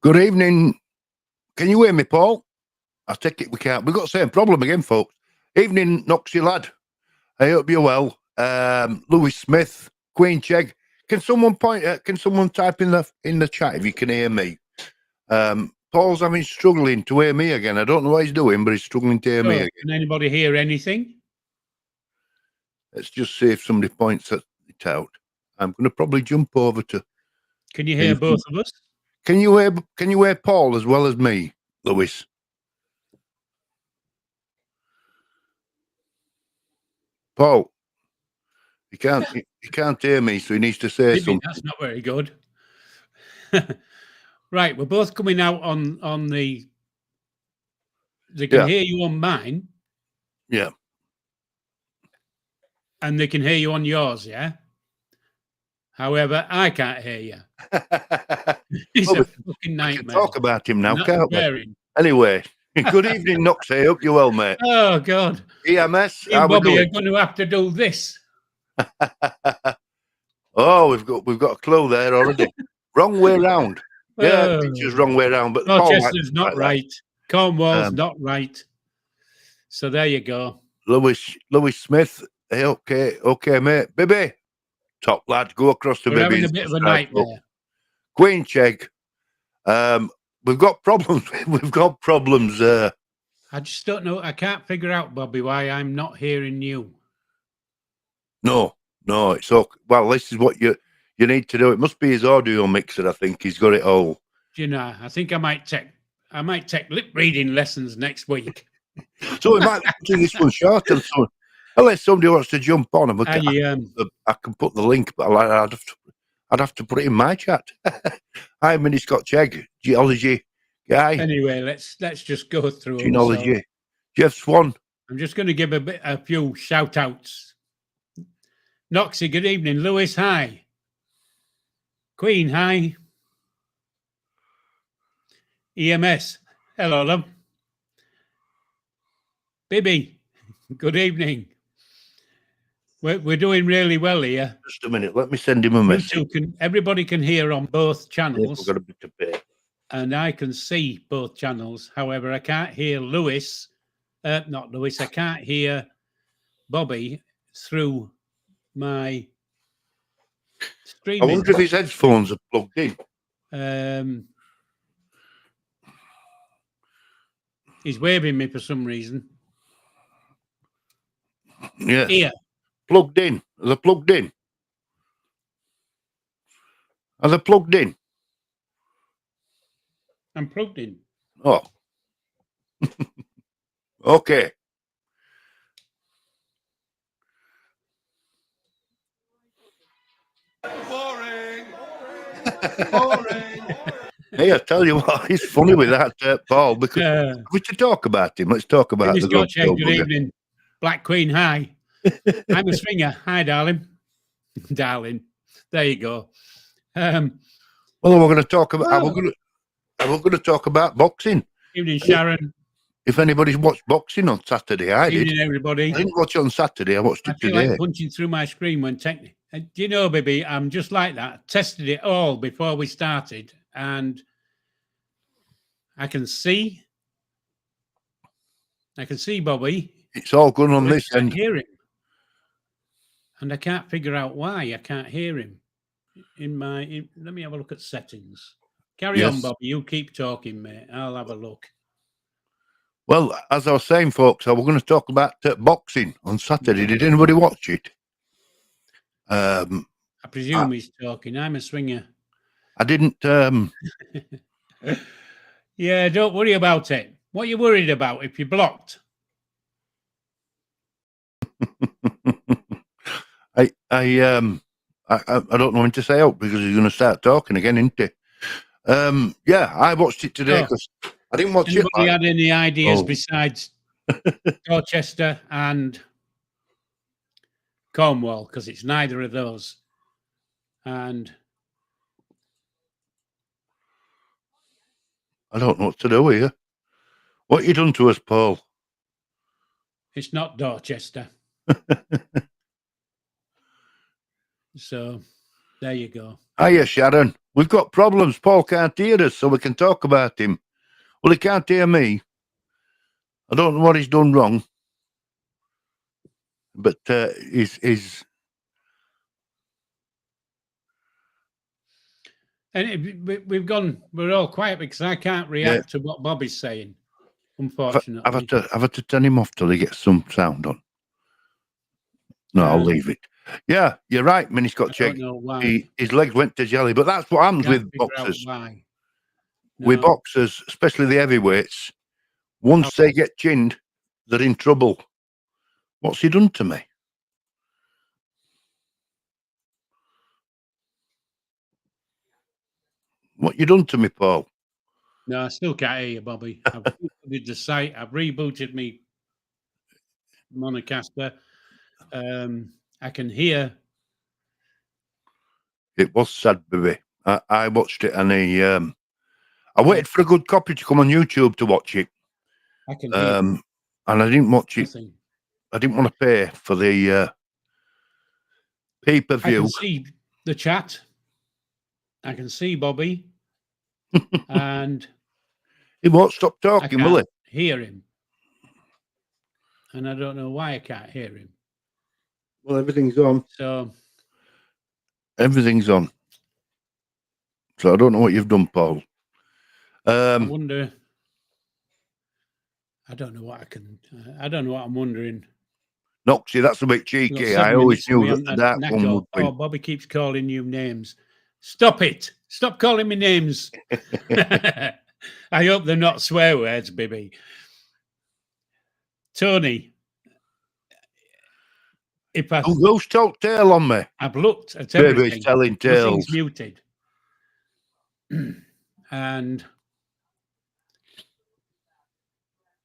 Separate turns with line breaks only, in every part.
Good evening. Can you hear me, Paul? I take it we can't. We've got the same problem again, folks. Evening, Noxie lad. I hope you're well. Louis Smith, Queen Chegg. Can someone can someone type in the chat if you can hear me? Paul's struggling to hear me again. I don't know what he's doing, but he's struggling to hear me again.
Can anybody hear anything?
Let's just see if somebody points it out. I'm going to probably jump over to.
Can you hear both of us?
Can you hear Paul as well as me, Louis? Paul, he can't hear me, so he needs to say something.
That's not very good. Right, we're both coming out on the. They can hear you on mine.
Yeah.
And they can hear you on yours, yeah. However, I can't hear you. It's a fucking nightmare.
We can talk about him now, can't
we?
Anyway, good evening, Knox. I hope you're well, mate.
Oh God.
EMS.
You and Bobby are going to have to do this.
Oh, we've got a clue there already. Wrong way round. Yeah, picture's wrong way round. But
Rochester's not right. Cornwall's not right. So there you go.
Louis Smith. Hey, okay, mate. Baby, top lad. Go across to
We're having a bit of a nightmare.
Queen Chegg. We've got problems. We've got problems.
I just don't know. I can't figure out, Bobby, why I'm not hearing you.
No, it's okay. Well, this is what you need to do. It must be his audio mixer. I think he's got it all.
Do you know? I think I might take lip reading lessons next week.
So we might do this one short, and so unless somebody wants to jump on, I can put the link, but I'd have to put it in my chat. Hi, Mini Scott Chegg, geology guy.
Anyway, let's just go through
geology.
So
Jeff Swan.
I'm just going to give a few shout outs. Noxie, good evening. Lewis, hi. Queen, hi. EMS, hello, love. Bibby, good evening. We're doing really well here.
Just a minute, let me send him a message.
Everybody can hear on both channels.
We've got a bit to pay.
And I can see both channels. However, I can't hear Lewis. Not Lewis. I can't hear Bobby through my streaming.
I wonder if his headphones are plugged in.
He's waving me for some reason.
Yeah.
Here.
Plugged in. Are they plugged in? Are they plugged in?
I'm plugged in.
Oh. Okay.
Boring.
Hey, I tell you what, it's funny with that, Paul, because we should talk about him. Let's talk about
the Scotch egg. Good evening. Black Queen, hi. I'm a swinger. Hi, darling. Darling. There you go.
Well, we're going to talk about. We're going to talk about boxing.
Evening, Sharon.
If anybody's watched boxing on Saturday, I did.
Evening, everybody.
I didn't watch it on Saturday. I watched it today.
I feel like punching through my screen when do you know, baby? I'm just like that. I tested it all before we started, and I can see Bobby.
It's all good on this end.
I hear him, and I can't figure out why I can't hear him. Let me have a look at settings. Carry on, Bobby. You keep talking, mate. I'll have a look.
Well, as I was saying, folks, we're going to talk about boxing on Saturday. Did anybody watch it?
I presume he's talking. I'm a swinger.
I didn't.
Yeah, don't worry about it. What are you worried about if you're blocked?
I don't know when to say out because he's going to start talking again, isn't he? Yeah, I watched it today because I didn't watch it.
Anybody had any ideas besides Dorchester and Cornwall? Because it's neither of those. And
I don't know what to do here. What you done to us, Paul?
It's not Dorchester. So there you go.
Hiya, Sharon. We've got problems. Paul can't hear us, so we can talk about him. Well, he can't hear me. I don't know what he's done wrong, but he's
And we're all quiet because I can't react to what Bobby's saying, unfortunately.
I've had to turn him off till he gets some sound on. No, I'll leave it. Yeah, you're right. I mean, he's got check. His legs went to jelly, but that's what happens with boxers.
Why. No.
With boxers, especially the heavyweights, once they get chinned, they're in trouble. What's he done to me? What you done to me, Paul?
No, I still can't hear you, Bobby. I've rebooted the site. I've rebooted me Monocaster. I can hear.
It was sad, baby. I watched it, and I waited for a good copy to come on YouTube to watch it.
I can hear.
And I didn't watch it.
Nothing.
I didn't want to pay for the pay-per-view.
I can see the chat. I can see Bobby. And
he won't stop talking, will he?
Hear him. And I don't know why I can't hear him.
Well, everything's on.
So
everything's on. So I don't know what you've done, Paul.
I wonder. I don't know what I can. I don't know what I'm wondering.
Noxie, that's a bit cheeky. I always knew that the dark one would be.
Oh, Bobby keeps calling you names. Stop it! Stop calling me names. I hope they're not swear words, baby. Tony, if I
who's told tale on me?
I've looked at everything.
Baby's telling tales.
Nothing's muted. And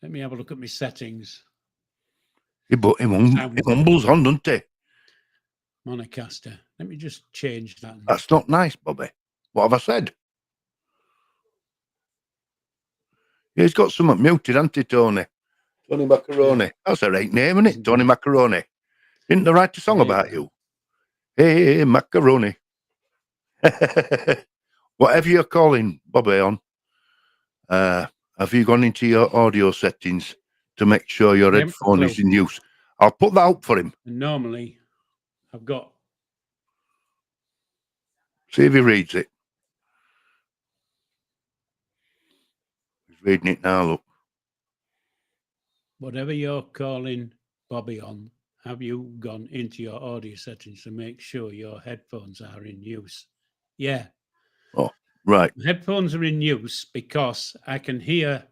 let me have a look at my settings.
He mumbles on, doesn't he?
Monocaster. Let me just change that.
That's not nice, Bobby. What have I said? Yeah, he's got something muted, hasn't he, Tony? Tony Macaroni. That's a right name, isn't it? Tony Macaroni. Didn't they write a song about you? Hey, Macaroni. Whatever you're calling Bobby on, have you gone into your audio settings to make sure your headphone is in use? I'll put that up for him.
And normally, I've got.
See if he reads it. He's reading it now, look.
Whatever you're calling Bobby on, have you gone into your audio settings to make sure your headphones are in use? Yeah.
Oh, right.
Headphones are in use because I can hear.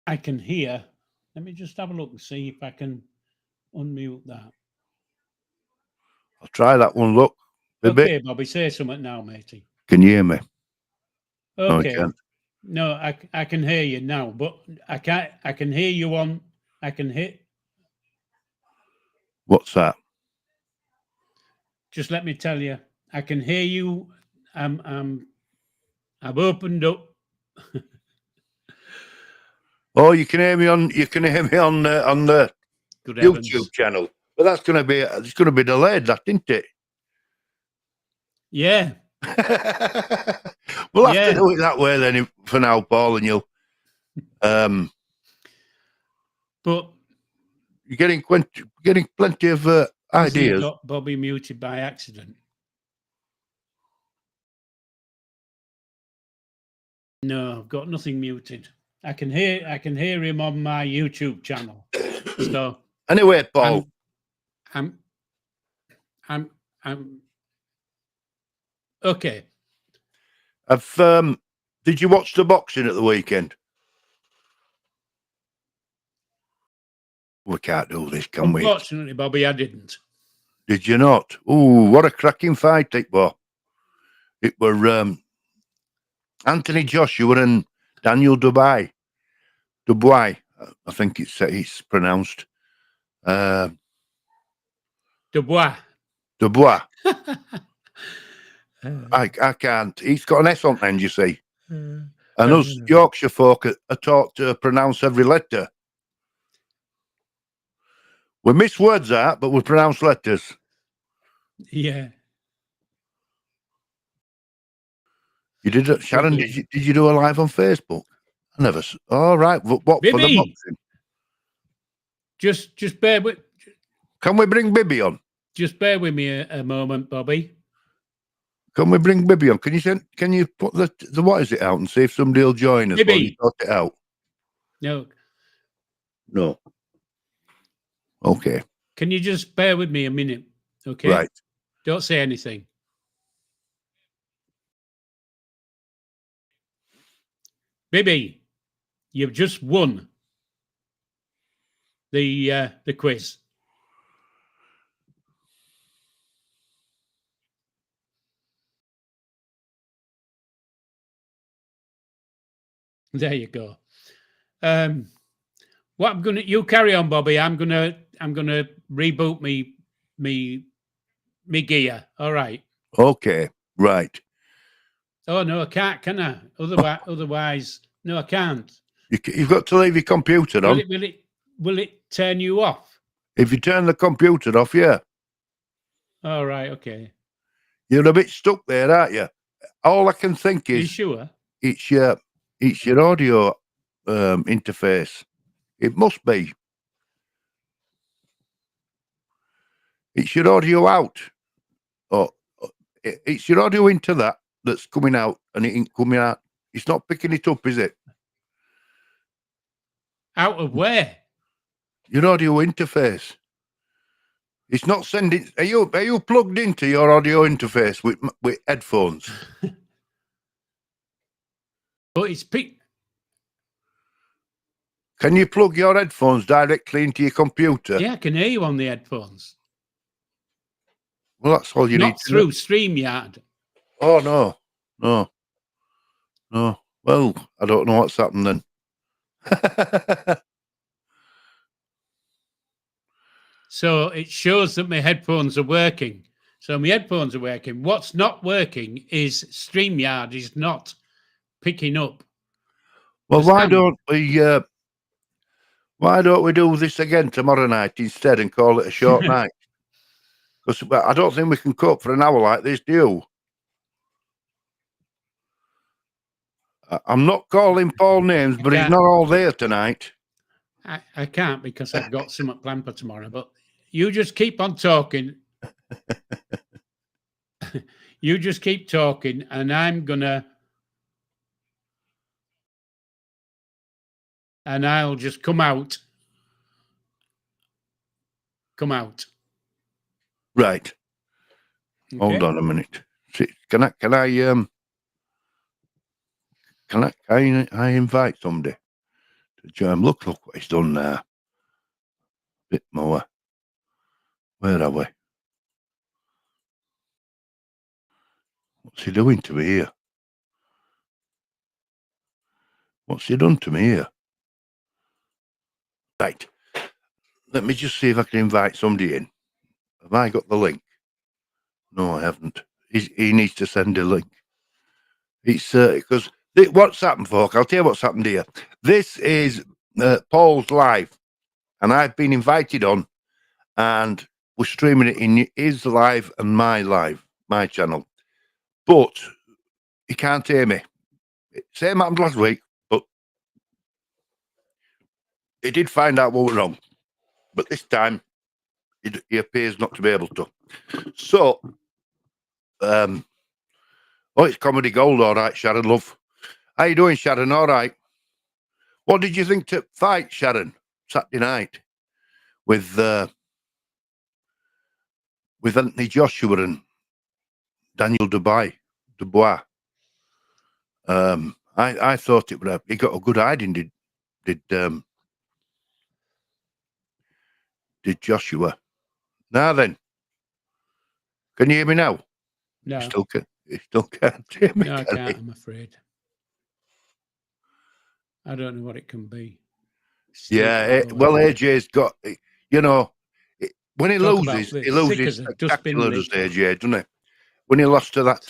Let me just have a look and see if I can unmute that.
I'll try that one, look.
Okay, Bobby, say something now, matey.
Can you hear me?
Okay. No, I can hear you now, but I can hear you on. I can hit.
What's that?
Just let me tell you, I can hear you. I've opened up.
Oh, you can hear me on. You can hear me on the
Good
YouTube
heavens.
channel, but that's going to be. It's going to be delayed, that, isn't it?
Yeah.
We'll have to do it that way then for now, Paul, and you'll.
But
you're getting plenty of ideas.
Got Bobby muted by accident. No, I've got nothing muted. I can hear him on my YouTube channel. So
anyway, Paul,
I'm okay.
Did you watch the boxing at the weekend? We can't do this, can we?
Unfortunately, Bobby, I didn't.
Did you not? Ooh, what a cracking fight it was. It were Anthony Joshua and Daniel Dubois. I think it's pronounced.
Dubois.
I can't. He's got an S on the end, you see. And us Yorkshire folk are taught to pronounce every letter. We miss words out, but we pronounce letters.
Yeah.
You did it, Sharon?
Bibby.
Did you do a live on Facebook? I never. All right. What for the
Bibby!
boxing?
Just bear with.
Can we bring Bibby on?
Just bear with me a moment, Bobby.
Can we bring Bibby on? Can you put the what is it out and see if somebody will join us?
Bibby.
Sort it out.
No.
Okay.
Can you just bear with me a minute? Okay.
Right.
Don't say anything. Bibby, you've just won the quiz. There you go. What I'm gonna, you carry on, Bobby. I'm gonna reboot me gear. All right.
Okay. Right.
Oh no, I can't. Can I? Otherwise, no, I can't.
You've got to leave your computer on.
Will it turn you off?
If you turn the computer off, yeah.
All right. Okay.
You're a bit stuck there, aren't you? All I can think is,
Are you sure?
It's your audio interface. It must be. It's your audio out. Or it's your audio into that's coming out, and it ain't coming out. It's not picking it up, is it?
Out of where?
Your audio interface. It's not sending. Are you plugged into your audio interface with headphones?
But it's picked.
Can you plug your headphones directly into your computer?
Yeah, I can hear you on the headphones.
Well, that's all you need.
Not through StreamYard.
Oh no. Well, I don't know what's happened then.
So it shows that my headphones are working. So my headphones are working. What's not working is StreamYard is not picking up.
Well, why don't we do this again tomorrow night instead and call it a short night? Because I don't think we can cope for an hour like this, do you? I'm not calling Paul names, but he's not all there tonight.
I can't because I've got something planned for tomorrow. But you just keep on talking. You just keep talking, and I'll just come out.
Right.
Okay.
Hold on a minute. See, can I invite somebody to join? Look what he's done there. Bit more. Where are we? What's he doing to me here? What's he done to me here? Right. Let me just see if I can invite somebody in. Have I got the link? No, I haven't. He needs to send a link. It's because what's happened, folk? I'll tell you what's happened here. This is Paul's live, and I've been invited on, and we're streaming it in his live and my channel. But he can't hear me. Same happened last week, but he did find out what was wrong. But this time, he appears not to be able to. So, it's comedy gold, all right, Sharon, love. How you doing, Sharon? All right. What did you think to fight, Sharon, Saturday night with Anthony Joshua and Daniel Dubois? I thought it would. He got a good hiding. Did Joshua? Now then, can you hear me now?
No.
You still can't hear me.
No, I can't. I'm afraid. I don't know what it can be.
AJ's got. When he loses spectacular, does AJ, doesn't he? When he lost to that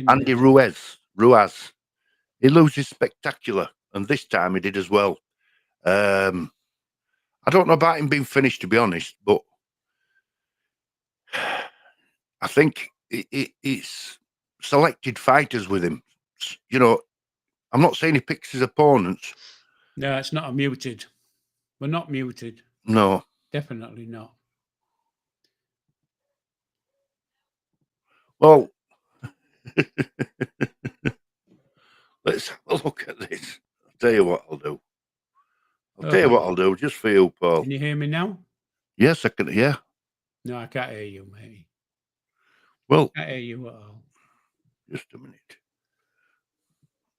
Andy Ruiz, he loses spectacular, and this time he did as well. I don't know about him being finished, to be honest, but I think it's selected fighters with him. You know, I'm not saying he picks his opponents.
No, it's not a muted. We're not muted.
No.
Definitely not.
Well, let's have a look at this. I'll tell you what I'll do. Tell you what I'll do, just for you, Paul.
Can you hear me now?
Yes, I can. Yeah.
No, I can't hear you, mate.
Well,
I can't hear you at all.
Just a minute.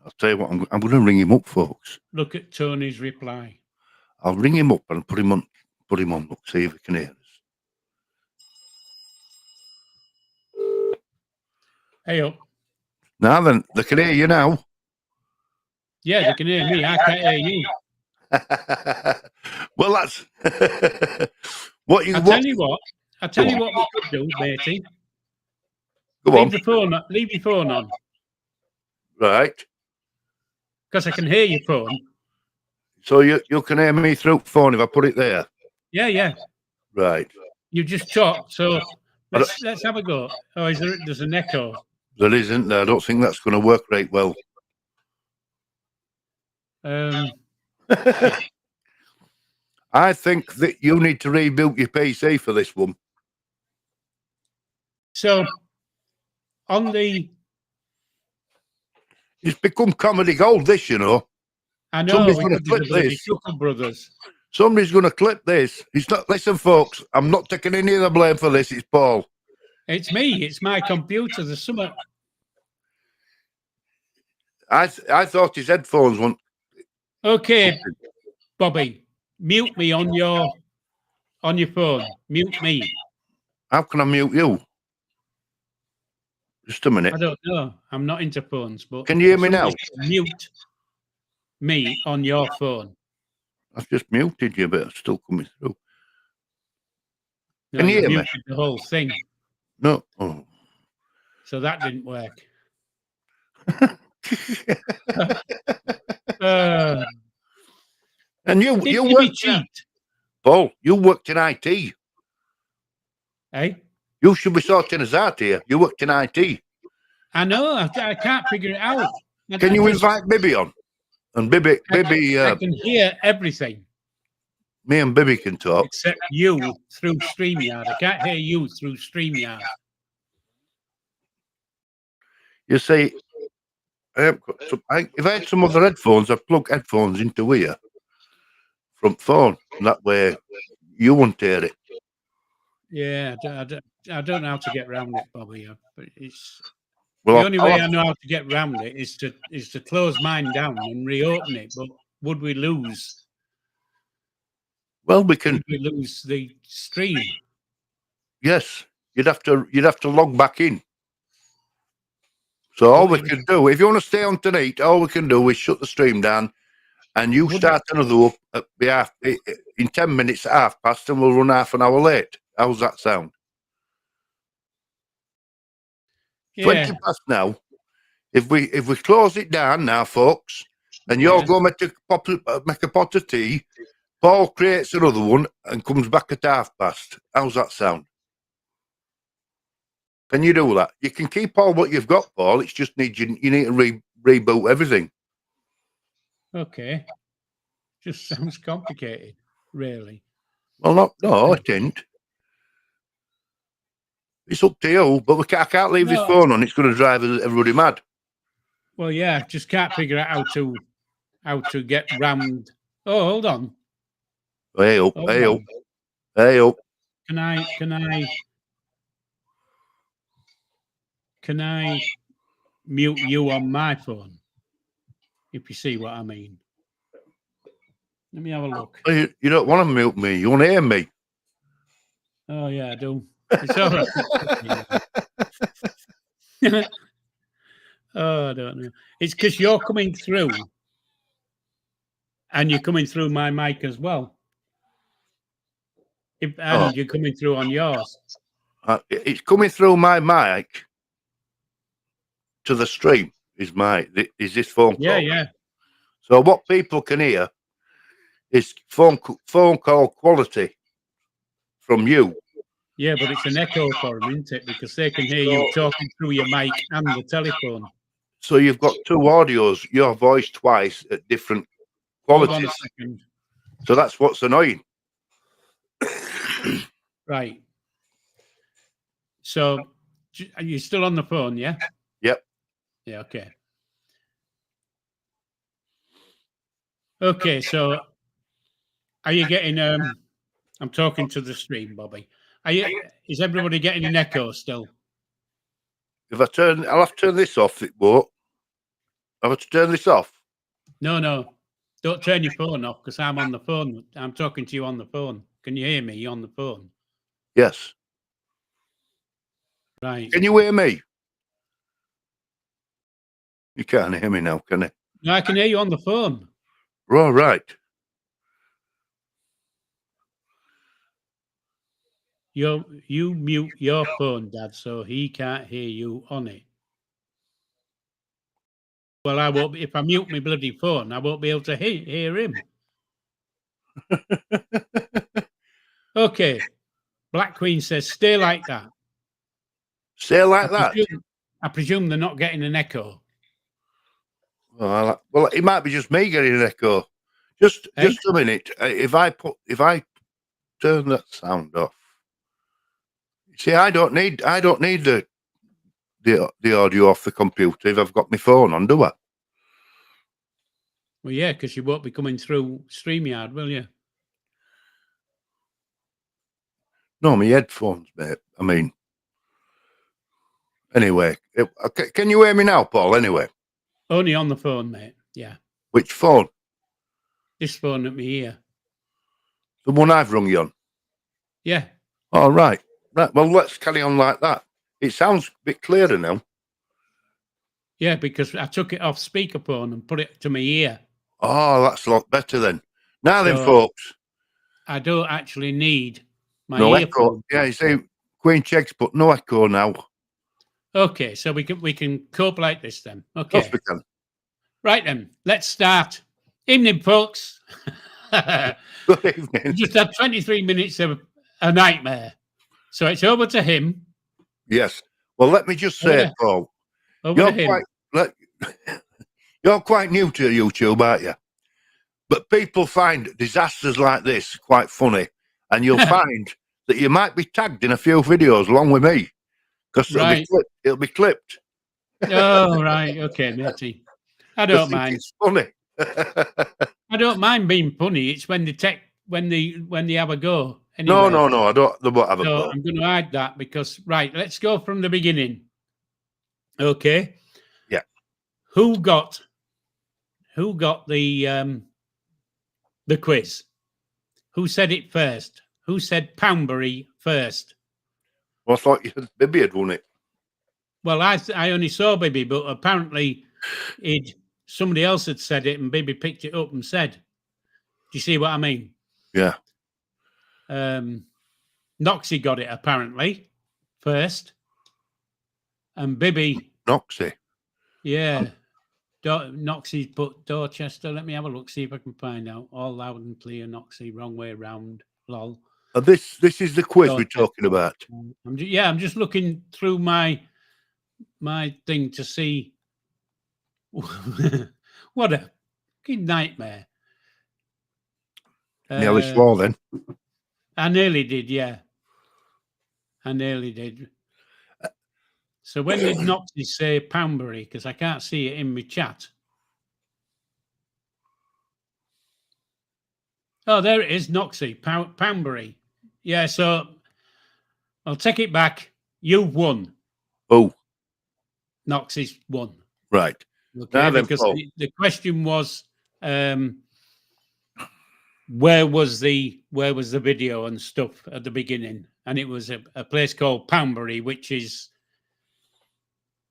I'll tell you what, I'm going to ring him up, folks.
Look at Tony's reply.
I'll ring him up and put him on. Look, see if he can hear us.
Hey up.
Now then, they can hear you now.
Yeah, they can hear me. I can't hear you.
Well, that's what you.
I'll tell you what we could do, matey.
Go on.
Leave your phone on.
Right.
Because I can hear your phone.
So you can hear me through the phone if I put it there.
Yeah.
Right.
You just talk. So let's have a go. Oh, there's an echo?
There isn't. There. I don't think that's going to work right well. I think that you need to reboot your PC for this one.
So, it's
become comedy gold, this, you know.
I know.
Somebody's going to clip this.
Brothers.
Somebody's going to clip this. It's not. Listen, folks, I'm not taking any of the blame for this. It's Paul.
It's me. It's my computer. There's something.
I thought his headphones weren't.
Okay, Bobby, mute me on your phone. Mute me.
How can I mute you? Just a minute.
I don't know. I'm not into phones, but
can you hear me now?
Mute me on your phone.
I've just muted you, but it's still coming through.
No,
can you hear me?
The whole thing.
No. Oh.
So that didn't work.
And you worked cheat, Paul. You worked in IT.
Hey,
you should be sorting us out here. You worked in IT.
I know. I can't figure it out.
Can you invite Bibby on? And Bibby,
I can hear everything.
Me and Bibby can talk.
Except you through StreamYard. I can't hear you through StreamYard.
You see, if I had some other headphones, I'd plug headphones into here from phone. And that way, you won't hear it.
Yeah, I don't know how to get around it, Bobby. But it's
the
only way I know how to get around it is to close mine down and reopen it. But would we lose?
Well, we can.
Would we lose the stream?
Yes, you'd have to log back in. So all we can do, if you want to stay on tonight, all we can do is shut the stream down, and you start another up at in 10 minutes at past, and we'll run half an hour late. How's that sound? Yeah. 20 past now. If we close it down now, folks, and you're going to make a pot of tea, Paul creates another one and comes back at past. How's that sound? Can you do that? You can keep all what you've got, Paul. It's just you need to reboot everything.
Okay. Just sounds complicated, really.
Well, no, it ain't. It's up to you, but I can't leave this phone on. It's going to drive everybody mad.
Well, yeah, just can't figure out how to get round. Oh, hold on.
Hey up, hey up, hey up.
Can I mute you on my phone? If you see what I mean. Let me have a look.
You don't want to mute me. You want to hear me.
Oh, yeah, I do. It's all right. Oh, I don't know. It's because you're coming through. And you're coming through my mic as well. And you're coming through on yours.
It's coming through my mic to the stream. Is this phone call?
Yeah.
So what people can hear is phone call quality from you.
Yeah, but it's an echo for them, isn't it? Because they can hear you talking through your mic and the telephone.
So you've got two audios, your voice twice at different qualities.
Hold on a second.
So that's what's annoying.
Right. So are you still on the phone, yeah?
Yep.
Yeah, okay. Okay, so are you getting I'm talking to the stream, Bobby. Is everybody getting an echo still?
If I turn, I'll have to turn this off. It won't. I'll have to turn this off.
No. Don't turn your phone off because I'm on the phone. I'm talking to you on the phone. Can you hear me on the phone?
Yes.
Right.
Can you hear me? You can't hear me now, can you?
No, I can hear you on the phone.
All right.
You mute your phone, Dad, so he can't hear you on it. Well, I won't. If I mute my bloody phone, I won't be able to hear him. Okay. Black Queen says, stay like that.
Stay like that.
I presume they're not getting an echo.
Well, it might be just me getting an echo. Just a minute. If I turn that sound off. See, I don't need the audio off the computer if I've got my phone on, do I?
Well, yeah, because you won't be coming through StreamYard, will you?
No, my headphones, mate. I mean, anyway, can you hear me now, Paul? Anyway,
only on the phone, mate. Yeah.
Which phone?
This phone at me here.
The one I've rung you on.
Yeah.
All right. Right. Well, let's carry on like that. It sounds a bit clearer now.
Yeah, because I took it off speakerphone and put it to my ear.
Oh, that's a lot better then. Now then, folks.
I don't actually need my
no
earphone.
Echo. Yeah, you see, Queen checks, but no echo now.
Okay, so we can cope like this then. Okay.
Of course we can.
Right then, let's start. Evening, folks.
Good evening.
We just had 23 minutes of a nightmare. So it's over to him.
Yes. Well, let me just say, Paul, you're quite new to YouTube, aren't you? But people find disasters like this quite funny, and you'll find that you might be tagged in a few videos along with me, because it'll be clipped.
Oh, right. Okay, matey. I don't mind.
It's funny.
I don't mind being funny. It's when they have a go. Anyway,
no, I don't. They won't have a go.
I'm going to hide that because let's go from the beginning. Okay.
Yeah.
Who got the quiz? Who said it first? Who said Poundbury first?
Well, I thought Bibby had won it.
Well, I only saw Bibby, but apparently somebody else had said it, and Bibby picked it up and said, "Do you see what I mean?"
Yeah.
Noxie got it apparently first, and Bibby.
Noxie.
Yeah. Noxie's put Dorchester. Let me have a look, see if I can find out. All loud and clear, Noxie, wrong way round. Lol.
This is the quiz we're talking about.
I'm just looking through my thing to see what a nightmare.
Nearly swore then.
I nearly did, yeah. I nearly did. So when did Noxie say Poundbury? Because I can't see it in my chat. Oh, there it is, Noxie, Poundbury. Yeah, so I'll take it back. You've won.
Oh.
Noxie's won.
Right.
Okay, because the question was where was the video and stuff at the beginning? And it was a place called Poundbury, which is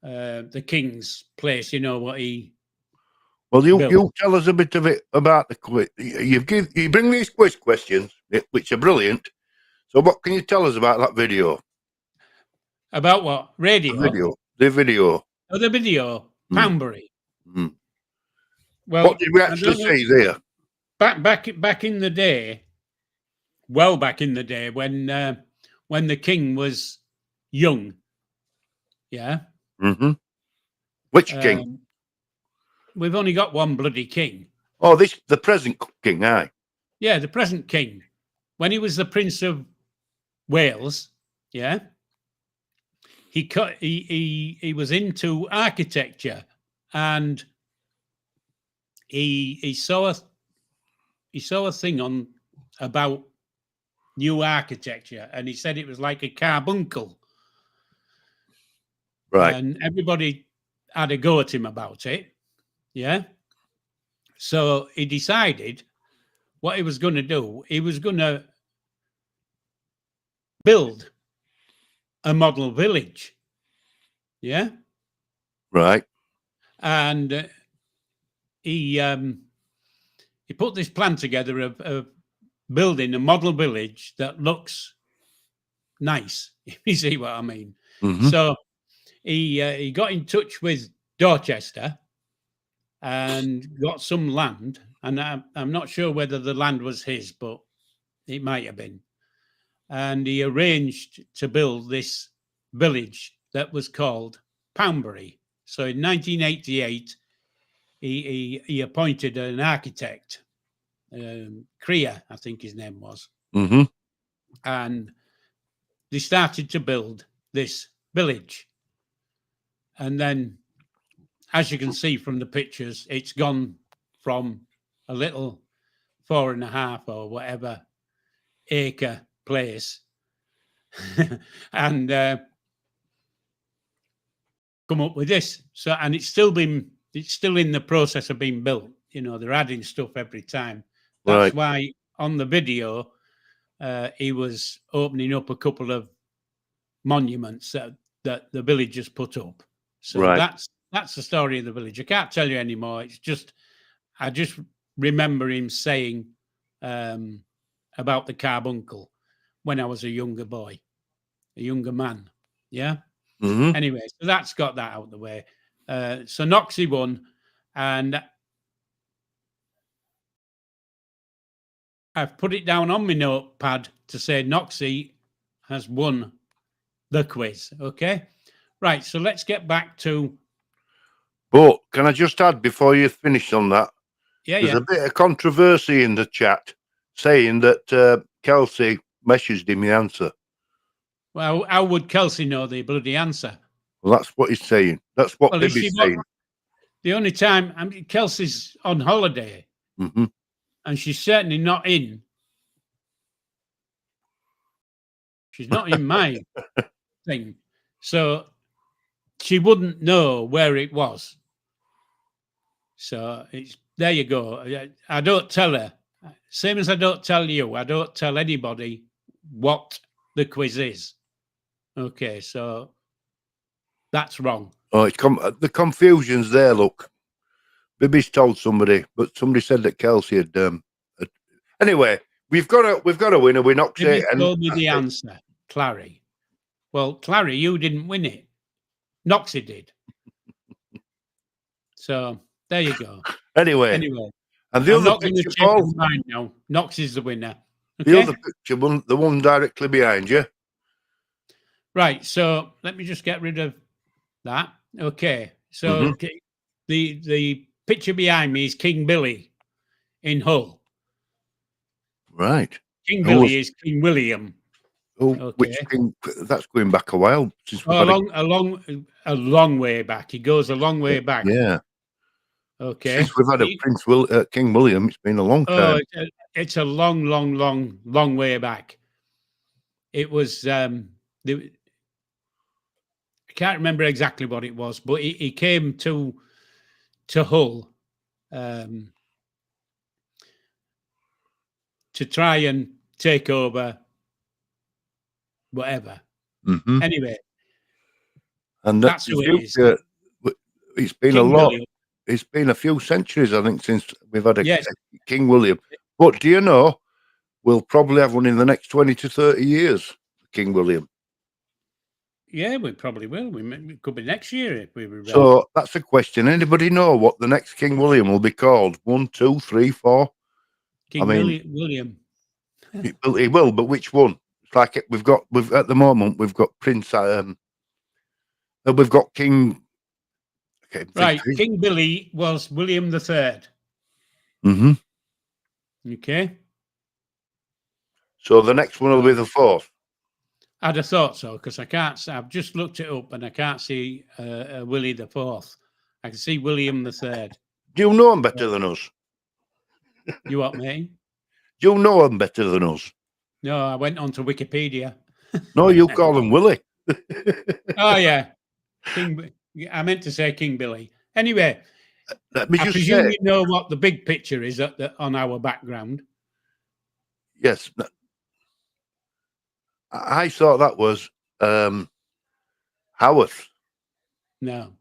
the king's place. You know what he.
Well, you tell us a bit of it about the quiz. You bring these quiz questions, which are brilliant. So, what can you tell us about that video? About what? Radio. The video.
Oh, the video. Poundbury.
Mm.
Well,
what did we actually see there?
Back in the day. Well, back in the day when when the king was young. Yeah.
Mm-hmm. Which king?
We've only got one bloody king.
Oh, the present king, aye.
Yeah, the present king. When he was the Prince of Wales, yeah, he was into architecture, and he saw a thing on about new architecture, and he said it was like a carbuncle.
Right.
And everybody had a go at him about it. Yeah. So he decided what he was going to do. He was going to build a model village. Yeah.
Right.
And he put this plan together of building a model village that looks nice, if you see what I mean.
Mm-hmm.
So he got in touch with Dorchester and got some land, and I'm not sure whether the land was his, but it might have been. And he arranged to build this village that was called Poundbury. So in 1988, he appointed an architect, Creer, I think his name was,
Mm-hmm.
and they started to build this village. And then, as you can see from the pictures, it's gone from a little 4.5 or whatever acre place and come up with this. So, and it's still in the process of being built. You know, they're adding stuff every time. That's
Right.
why on the video he was opening up a couple of monuments that the villagers put up. So
Right.
that's the story of the village. I can't tell you anymore. It's just I just remember him saying about the carbuncle when I was a younger boy, a younger man. Yeah.
Mm-hmm.
Anyway, so that's got that out of the way. So Noxie won, and I've put it down on my notepad to say Noxie has won the quiz. Okay. Right. So let's get back to.
But can I just add before you finish on that?
Yeah,
There's
yeah.
a bit of controversy in the chat saying that Kelsey messaged him the answer.
Well, how would Kelsey know the bloody answer?
Well, that's what he's saying. That's what
Well,
Bibby's saying.
The only time, I mean, Kelsey's on holiday,
Mm-hmm.
and she's certainly not in. She's not in my thing, so she wouldn't know where it was. So it's there. You go. I don't tell her. Same as I don't tell you. I don't tell anybody what the quiz is. Okay, so that's wrong.
Oh, it's the confusion's there. Look, Bibby's told somebody, but somebody said that Kelsey had. Anyway, we've got a winner. We're not saying.
Bibby told me the answer, Clary. Well, Clary, you didn't win it. Noxie did. So there you go.
Anyway, and the
I'm
other
not going to
picture,
change
Paul,
my mind now. Knox is the winner. Okay?
the other picture, the one directly behind you.
Right. So let me just get rid of that. Okay. So the picture behind me is King Billy in Hull.
Right.
King Billy is King William.
Oh,
okay.
Which king? That's going back a while. Since
a long way back. He goes a long way back.
Yeah.
Okay.
Since we've had a King William, it's been a long time.
Oh, it's a long way back. It was I can't remember exactly what it was, but he came to Hull to try and take over whatever.
Mm-hmm.
Anyway,
and
that's who it is.
It's been
King
a lot.
William.
It's been a few centuries, I think, since we've had a
Yes.
King William. But do you know, we'll probably have one in the next 20 to 30 years, King William.
Yeah, we probably will. It could be next year if we were ready.
So that's a question. Anybody know what the next King William will be called? 1, 2, 3, 4?
King William.
He will, but which one? It's like we've at the moment we've got Prince. We've got King.
Right, King Billy was William III.
Mm-hmm.
Okay.
So the next one will be the 4th.
I'd have thought so because I can't. I've just looked it up and I can't see Willie the Fourth. I can see William III.
Do you know him better than us?
You what, me?
Do you know him better than us?
No, I went on to Wikipedia.
No, you call him Willie.
Oh yeah, King. I meant to say King Billy. Anyway,
Let me
I
just
presume
say,
you know what the big picture is on our background.
yes, I thought that was Howarth.
No,
And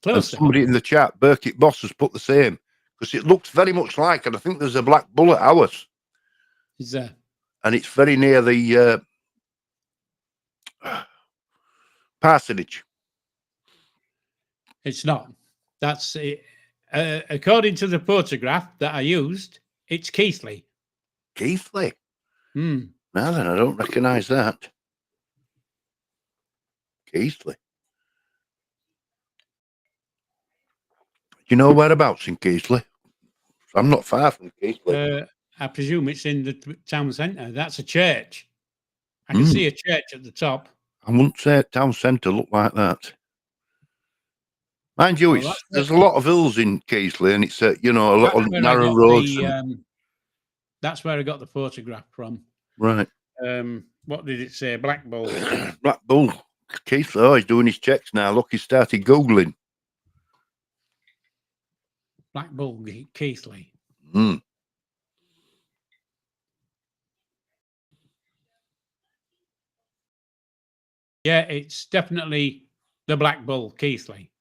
close though.
somebody in the chat, Burkitt Boss, has put the same because it looks very much like, and I think there's a black bull at Howarth,
Is there?
and it's very near the parsonage.
It's not. That's it. According to the photograph that I used, it's Keithley.
Keithley.
Hmm.
Now then, I don't recognise that. Keithley. Do you know whereabouts in Keithley? I'm not far from Keithley.
I presume it's in the town centre. That's a church. I can see a church at the top.
I wouldn't say town centre look like that. Mind you,
Well,
there's a lot of hills in Keithley, and it's a lot of narrow roads.
That's where I got the photograph from.
Right.
What did it say? Black Bull.
Black Bull. Keithley. Oh, he's doing his checks now. Look, he started Googling.
Black Bull, Keithley.
Mm.
Yeah, it's definitely the Black Bull, Keithley.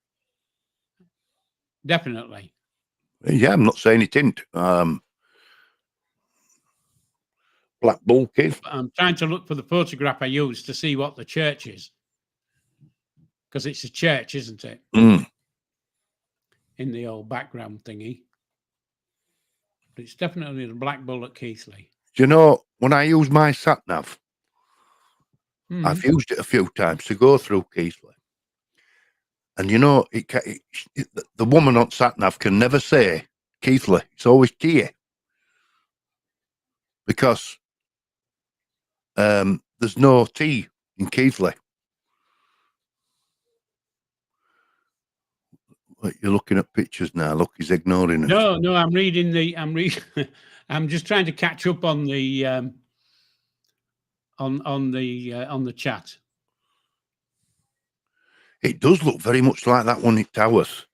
Definitely.
Yeah, I'm not saying it isn't. Black Bull, Keithley.
I'm trying to look for the photograph I used to see what the church is. Because it's a church, isn't it?
Mm.
In the old background thingy. But it's definitely the Black Bull at Keithley.
Do you know, when I use my sat-nav, I've used it a few times to go through Keithley. And you know, the woman on sat-nav can never say Keithley. It's always Kia. Because there's no T in Keithley. You're looking at pictures now. Look, he's ignoring us.
No, I'm reading I'm just trying to catch up on the on the chat.
It does look very much like that one at Towers.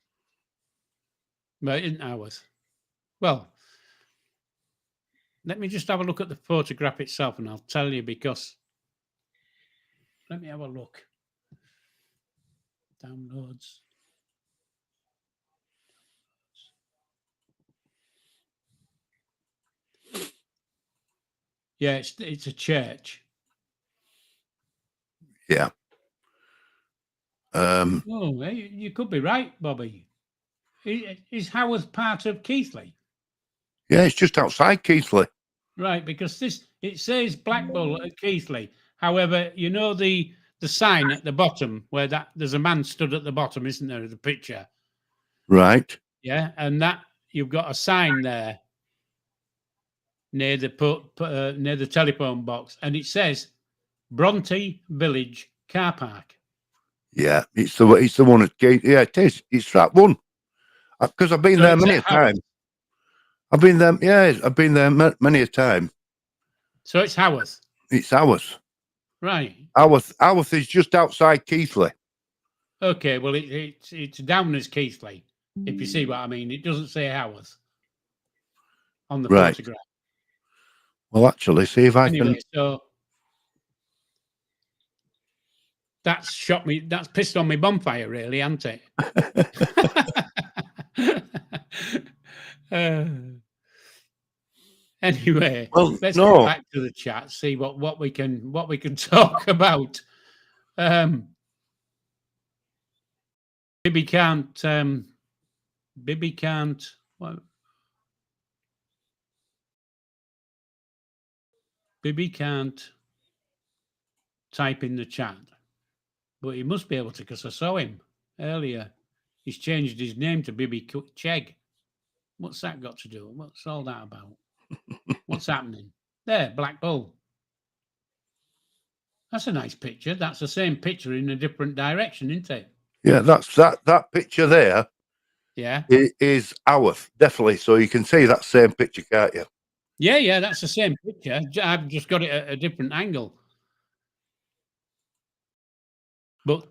But it isn't ours. Well, let me just have a look at the photograph itself and I'll tell you, because let me have a look. Downloads. Yeah, it's a church.
Yeah.
Oh, you could be right, Bobby. Is Haworth part of Keithley?
Yeah, it's just outside Keithley.
Right, because it says Black Bull at Keithley. However, you know the sign at the bottom where there's a man stood at the bottom, isn't there, of the picture?
Right.
Yeah, and that you've got a sign there near the telephone box, and it says Bronte Village Car Park.
Yeah, it's the one at Gate. Yeah, it is. It's that one. Because I've been there many a time. I've been there. Yeah, I've been there many a time.
So it's Haworth.
It's Haworth.
Right.
Haworth is just outside Keithley.
Okay, well it's down as Keithley, if you see what I mean. It doesn't say Haworth on the photograph.
Well, actually, see if I can.
So that's shot me. That's pissed on my bonfire, really, hasn't it? Anyway, let's get back to the chat. See what we can talk about. Bibby can't. Bibby can't. What? Bibby can't type in the chat, but he must be able to because I saw him earlier. He's changed his name to Bibi Chegg. What's that got to do? What's all that about? What's happening? There, Black Bull. That's a nice picture. That's the same picture in a different direction, isn't it?
Yeah, that's that picture there.
Yeah.
It is ours, definitely. So you can see that same picture, can't you?
Yeah, that's the same picture. I've just got it at a different angle. But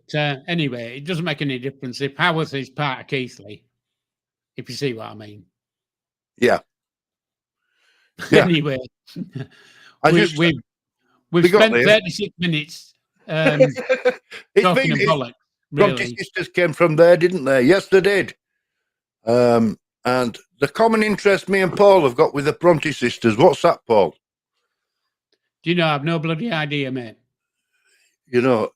anyway, it doesn't make any difference if Haworth is part of Keighley, if you see what I mean.
Yeah. Yeah.
Anyway,
we've
spent 36 minutes talking bollocks.
Bronte sisters came from there, didn't they? Yes, they did. And the common interest me and Paul have got with the Bronte sisters, what's that, Paul?
Do you know? I've no bloody idea, mate.
You know,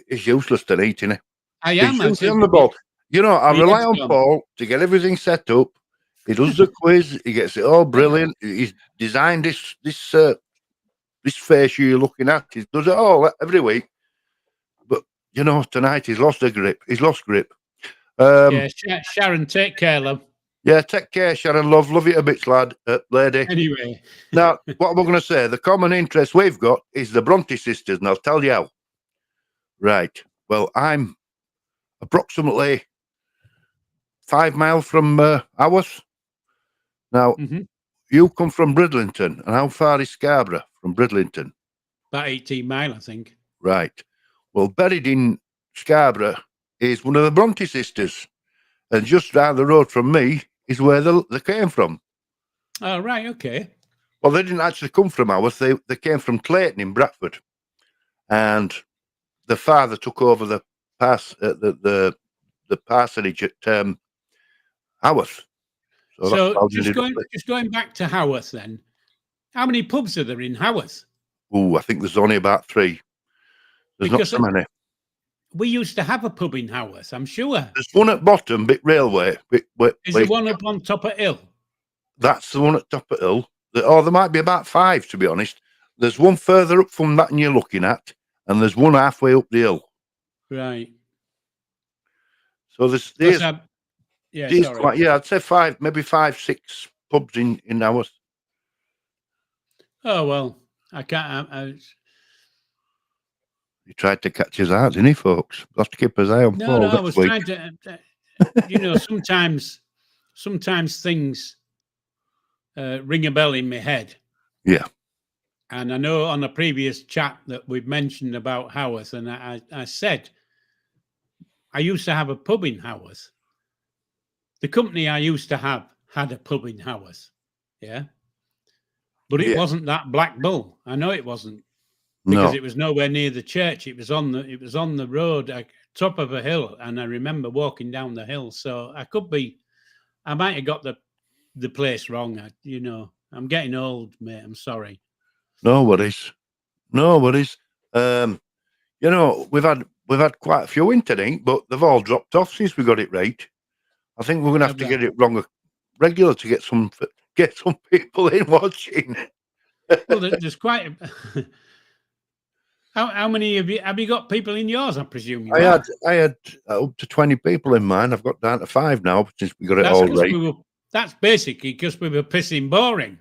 it's useless to eat, isn't it?
I am.
It's on the ball. You know, I rely on Paul to get everything set up. He does the quiz. He gets it all brilliant. He's designed this face you're looking at. He does it all every week. But you know, tonight he's lost the grip. He's lost grip.
Yeah, Sharon, take care, love.
Yeah, take care, Sharon, love. Love you a bit, lady.
Anyway.
Now, what we're going to say, the common interest we've got is the Bronte sisters, and I'll tell you how. Right. Well, I'm approximately 5 miles from Haworth. Now, you come from Bridlington, and how far is Scarborough from Bridlington?
About 18 miles, I think.
Right. Well, buried in Scarborough is one of the Bronte sisters, and just down the road from me is where they came from.
Oh, right, okay.
Well, they didn't actually come from Haworth. They came from Clayton in Bradford, and the father took over the parsonage at Haworth.
So just going back to Haworth then, how many pubs are there in Haworth?
Oh, I think there's only about 3. There's not so many.
We used to have a pub in Haworth, I'm sure.
There's one at bottom, bit railway.
Is there one up on top of hill?
That's the one at top of hill. There might be about 5, to be honest. There's one further up from that one you're looking at, and there's one halfway up the hill.
Right.
So I'd say 5, maybe 5, 6 pubs in Haworth.
Oh well, I can't.
He tried to catch his eye, didn't he, folks? We'll have to keep his eye on Paul.
No, I was trying to. You know, sometimes things ring a bell in my head.
Yeah.
And I know on a previous chat that we've mentioned about Haworth, and I said I used to have a pub in Haworth. The company I used to have had a pub in Haworth, yeah, but it wasn't that Black Bull. I know it wasn't because it was nowhere near the church. It was on the road, top of a hill, and I remember walking down the hill. So I might have got the place wrong. I'm getting old, mate. I'm sorry.
No worries. You know, we've had quite a few internet, but they've all dropped off since we got it right. I think we're going to have to get it wrong regular to get some people in watching.
Well, there's quite. How many have you got people in yours? I presume you
I had up to 20 people in mine. I've got down to 5 now since we got it all right.
That's basically because we were pissing boring.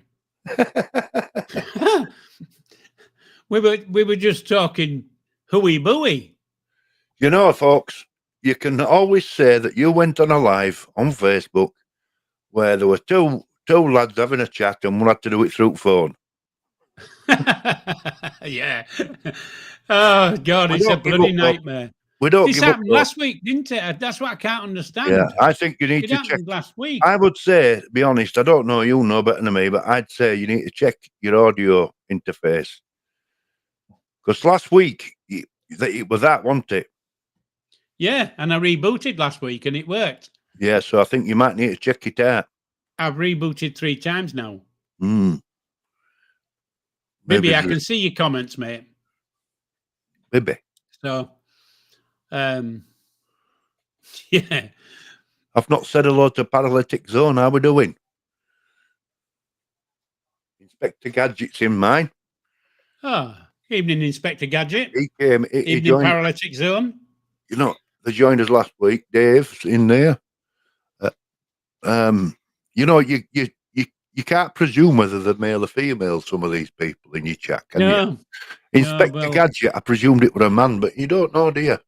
we were just talking hooey booey.
You know, folks, you can always say that you went on a live on Facebook where there were two lads having a chat and one had to do it through phone.
Yeah. Oh God, it's a bloody nightmare. This happened last week, didn't it? That's what I can't understand.
Yeah, I think you need to check.
Last week.
I would say, to be honest, I don't know, you know better than me, but I'd say you need to check your audio interface. Because last week, it was that, wasn't it?
Yeah, and I rebooted last week and it worked.
Yeah, so I think you might need to check it out.
I've rebooted 3 times now.
Maybe
I can see your comments, mate.
Maybe.
So, yeah.
I've not said hello to Paralytic Zone. How are we doing? Inspector Gadget's in mine.
Oh, Evening, Inspector Gadget.
He came. He
Evening,
joined.
Paralytic Zone.
You know, they joined us last week. Dave's in there. You know, you can't presume whether they're male or female. Some of these people in your chat, can you?
No,
Inspector
well,
Gadget, I presumed it were a man, but you don't know, do you?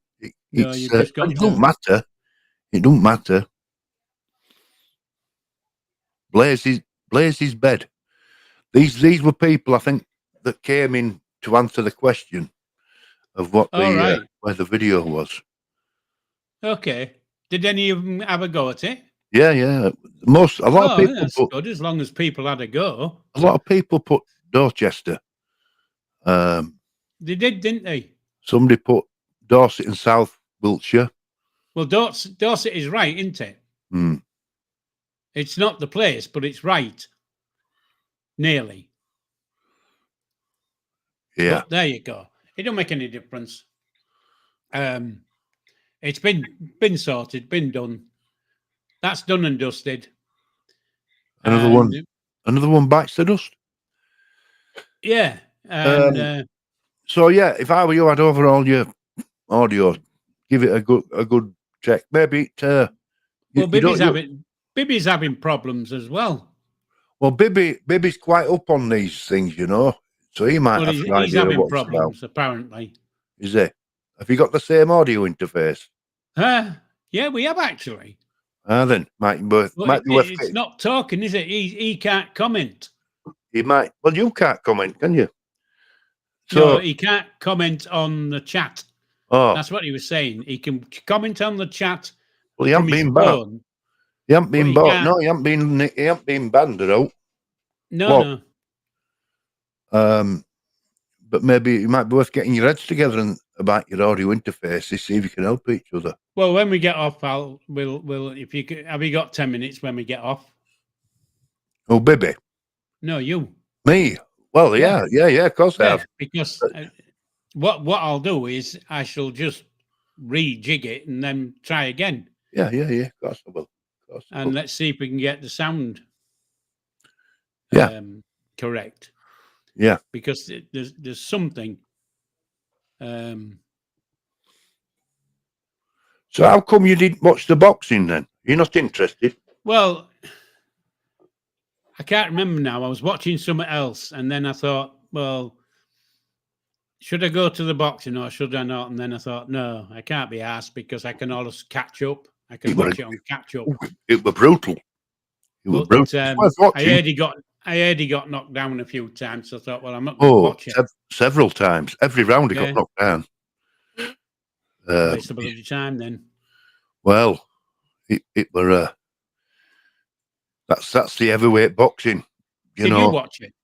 no, you've just got
it don't matter. It don't matter. Blaze's bed. These were people, I think, that came in to answer the question of what
right.
where the video was.
Okay. Did any of them have a go at it?
Yeah. A lot of people
that's good, as long as people had a go.
A lot of people put Dorchester.
They did, didn't they?
Somebody put Dorset in South Wiltshire.
Well, Dorset is right, isn't it?
Mm.
It's not the place, but it's right. Nearly.
Yeah.
But there you go. It don't make any difference. It's been sorted, been done. That's done and dusted.
Another one bites the dust.
Yeah. And
so yeah, if I were you, I'd overhaul your audio, give it a good check. Maybe
well, Bibby's having problems as well.
Well, Bibby's quite up on these things, you know. So he might have an idea
he's having
of what's
problems,
about.
apparently.
Is he? Have you got the same audio interface?
Yeah, we have actually.
Then might be worth.
It's not talking, is it? He can't comment.
He might. Well, you can't comment, can you?
So no, he can't comment on the chat.
Oh,
that's what he was saying. He can comment on the chat.
Well, he hasn't been banned. He hasn't been banned. No, he hasn't been banned at all.
No.
But maybe it might be worth getting your heads together and about your audio interfaces, see if you can help each other.
Well, when we get off, we'll if you could, have you got 10 minutes when we get off?
Oh, Bibby.
No, you.
Me. Well, yeah, of course I have.
Because what I'll do is I shall just rejig it and then try again.
Yeah. Of course I will.
And let's see if we can get the sound. Correct.
Yeah.
Because there's something.
So how come you didn't watch the boxing then? You're not interested?
Well, I can't remember now. I was watching something else, and then I thought, well, should I go to the boxing or should I not? And then I thought, no, I can't be asked because I can always catch up. I can watch it on catch up.
It was brutal.
I heard he got knocked down a few times. So I thought, well, I'm not going to watch it.
Several times. Every round he got knocked down.
Waste of bloody time then.
Well, it were that's the heavyweight boxing. Did you
watch it?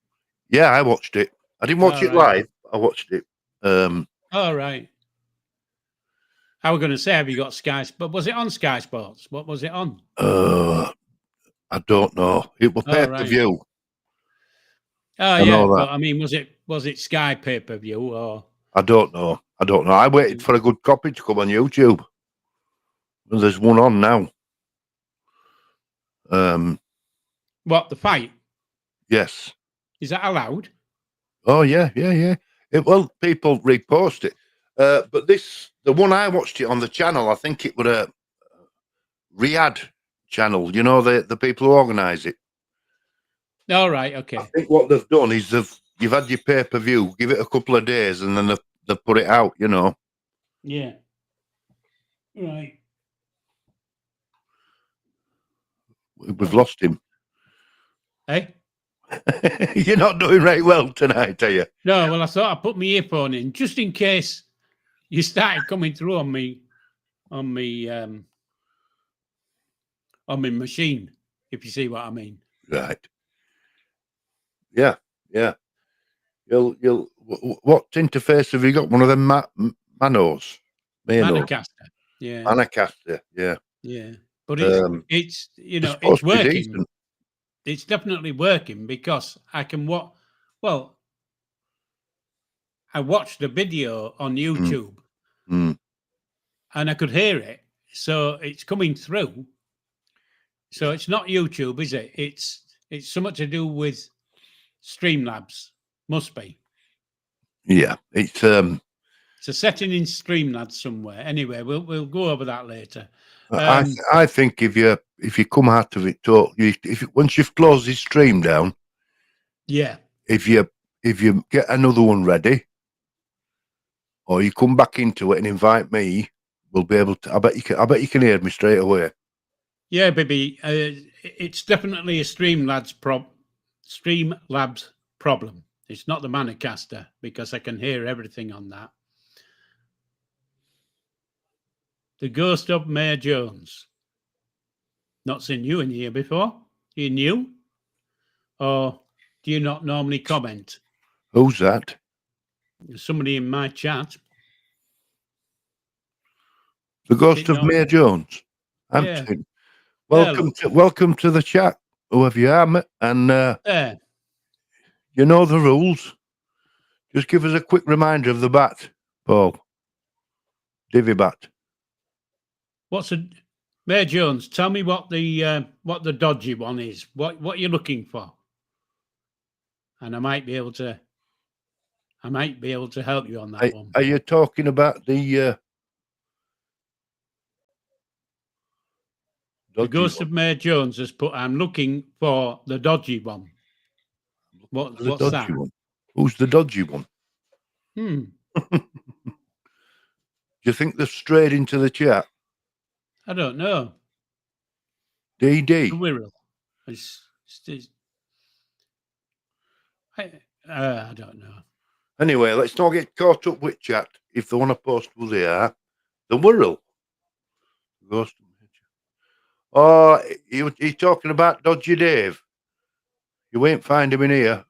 Yeah, I watched it. I didn't watch it live. I watched it.
All right. I was going to say, have you got Sky? But was it on Sky Sports? What was it on?
I don't know. It was pay-per-view.
Oh yeah, but I mean, was it Sky pay-per-view or?
I don't know. I waited for a good copy to come on YouTube. Well, there's one on now.
What, the fight?
Yes.
Is that allowed?
Oh yeah. Well, people repost it. But the one I watched it on the channel, I think it was a Riyadh channel. You know, the people who organise it.
All right. Okay.
I think what they've done is you've had your pay-per-view, give it a couple of days, and then they've put it out. You know.
Yeah. Right.
We've lost him.
Hey?
You're not doing very well tonight, are you?
No, well, I thought I'd put my earphone in just in case you started coming through on my machine, if you see what I mean.
Right. Yeah. You'll. What interface have you got? One of them Manos?
Manacaster. Yeah.
Manacaster. Yeah.
Yeah. But it's it's working. It's definitely working because I can watch. Well, I watched the video on YouTube and I could hear it. So it's coming through. So it's not YouTube, is it? It's something to do with Streamlabs. Must be.
Yeah, it's
a setting in Streamlabs somewhere. Anyway, we'll go over that later.
I think if you come out of it, once you've closed this stream down,
yeah,
if you get another one ready, or you come back into it and invite me, we'll be able to. I bet you can hear me straight away.
Yeah, baby. It's definitely a Streamlabs problem. It's not the Manicaster, because I can hear everything on that. The Ghost of Mayor Jones. Not seen you in here before. You new? Or do you not normally comment?
Who's that?
There's somebody in my chat.
The Ghost of Mayor Jones.
Yeah.
Welcome to the chat, whoever you are, and you know the rules. Just give us a quick reminder of the bat, Paul. Divvy bat.
What's a Mayor Jones? Tell me what the dodgy one is. What you're looking for, and I might be able to help you on that one.
Are you talking about the
Ghost of Mayor Jones has put, I'm looking for the dodgy one. What's that?
One? Who's the dodgy one? Do you think they've strayed into the chat?
I don't know.
DD.
The Wirral. I don't know.
Anyway, let's not get caught up with chat. If they want to post who they are, the Wirral. Ghost. Oh, you're talking about Dodgy Dave. You won't find him in here.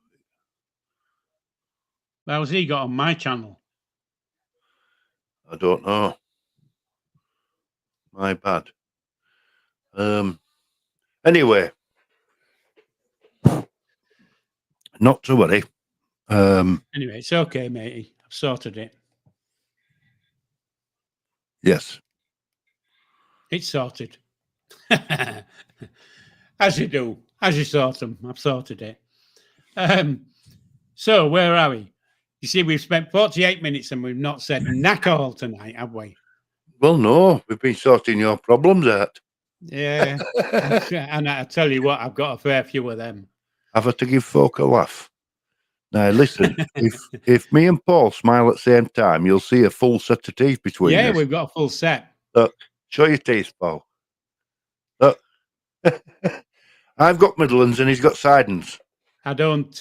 How's he got on my channel?
I don't know. My bad. Anyway, not to worry.
Anyway, it's okay, matey. I've sorted it.
Yes.
It's sorted. As you do. As you sort them. I've sorted it. So, where are we? You see, we've spent 48 minutes and we've not said knack all tonight, have we?
Well, no. We've been sorting your problems out.
Yeah. And I tell you what, I've got a fair few of them.
I've had to give folk a laugh. Now, listen, if me and Paul smile at the same time, you'll see a full set of teeth between us.
Yeah, we've got a full set.
Look, show your teeth, Paul. Look. I've got Midlands and he's got Sidens.
I don't...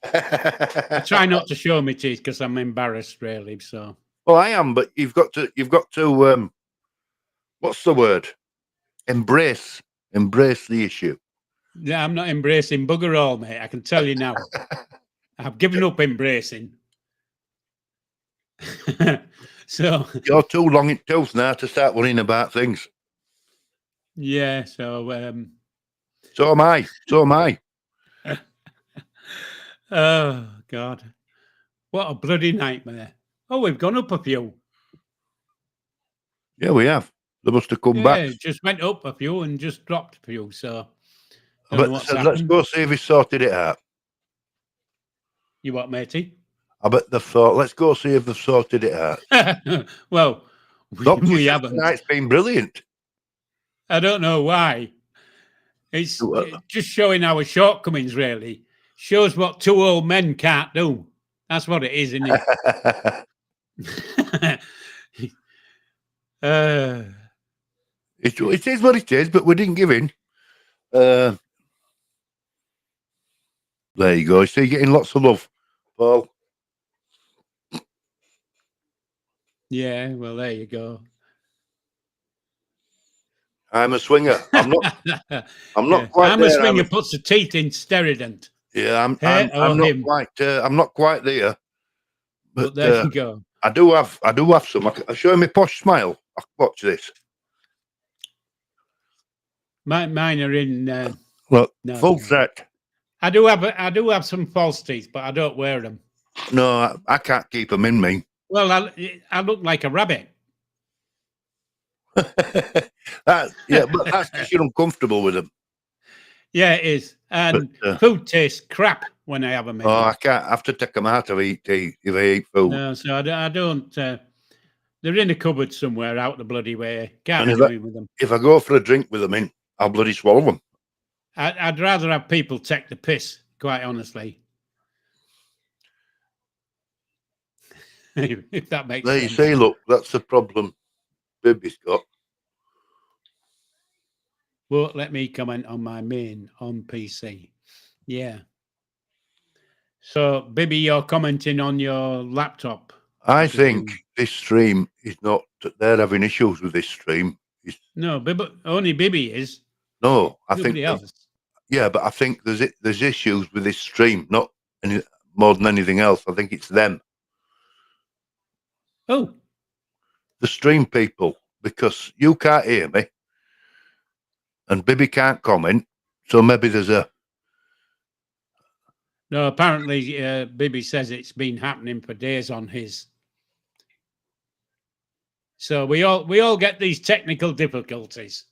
I try not to show my teeth because I'm embarrassed, really, so...
Well, I am, but you've got to what's the word? Embrace the issue.
Yeah, I'm not embracing bugger all, mate. I can tell you now. I've given up embracing. So
you're too long in tooth now to start worrying about things.
Yeah, so
am I.
Oh God. What a bloody nightmare. Oh, we've gone up a few.
Yeah, we have. They must have come back.
Just went up a few and just dropped a few. So
let's go see if he sorted it out.
You what, matey?
I bet they've thought, let's go see if they've sorted it out.
Well, we haven't.
Tonight's been brilliant.
I don't know why. It's just showing our shortcomings, really. Shows what two old men can't do. That's what it is, isn't it?
It is what it is, but we didn't give in. There you go. So you're getting lots of love, Paul.
Yeah, well, there you go.
I'm a swinger. I'm not. I'm not quite.
I'm a swinger. Puts the teeth in Sterident.
Yeah, I'm not quite. I'm not quite there.
But there you go.
I do have some. I'll show you my posh smile. Watch this.
Mine are in.
Look, full set.
I do have some false teeth, but I don't wear them.
No, I can't keep them in me.
Well, I look like a rabbit.
But that's because you're uncomfortable with them.
Yeah, it is. And food tastes crap when I have them in.
Oh, I can't. I have to take them out if I eat food.
No, so I don't. They're in a cupboard somewhere out the bloody way. Can't
And
be doing with them.
If I go for a drink with them in, I'll bloody swallow them.
I'd rather have people take the piss, quite honestly. If that makes
There
sense.
you see, look, that's the problem Bibby's got.
Won't let me comment on my main on PC. Yeah. So, Bibby, you're commenting on your laptop.
I think this stream is not. They're having issues with this stream.
No, only Bibby is.
No, I
Nobody
think.
else.
Yeah, but I think there's issues with this stream, not more than anything else. I think it's them.
Oh.
The stream people, because you can't hear me, and Bibby can't comment, so maybe there's a.
No, apparently Bibby says it's been happening for days on his. So we all get these technical difficulties.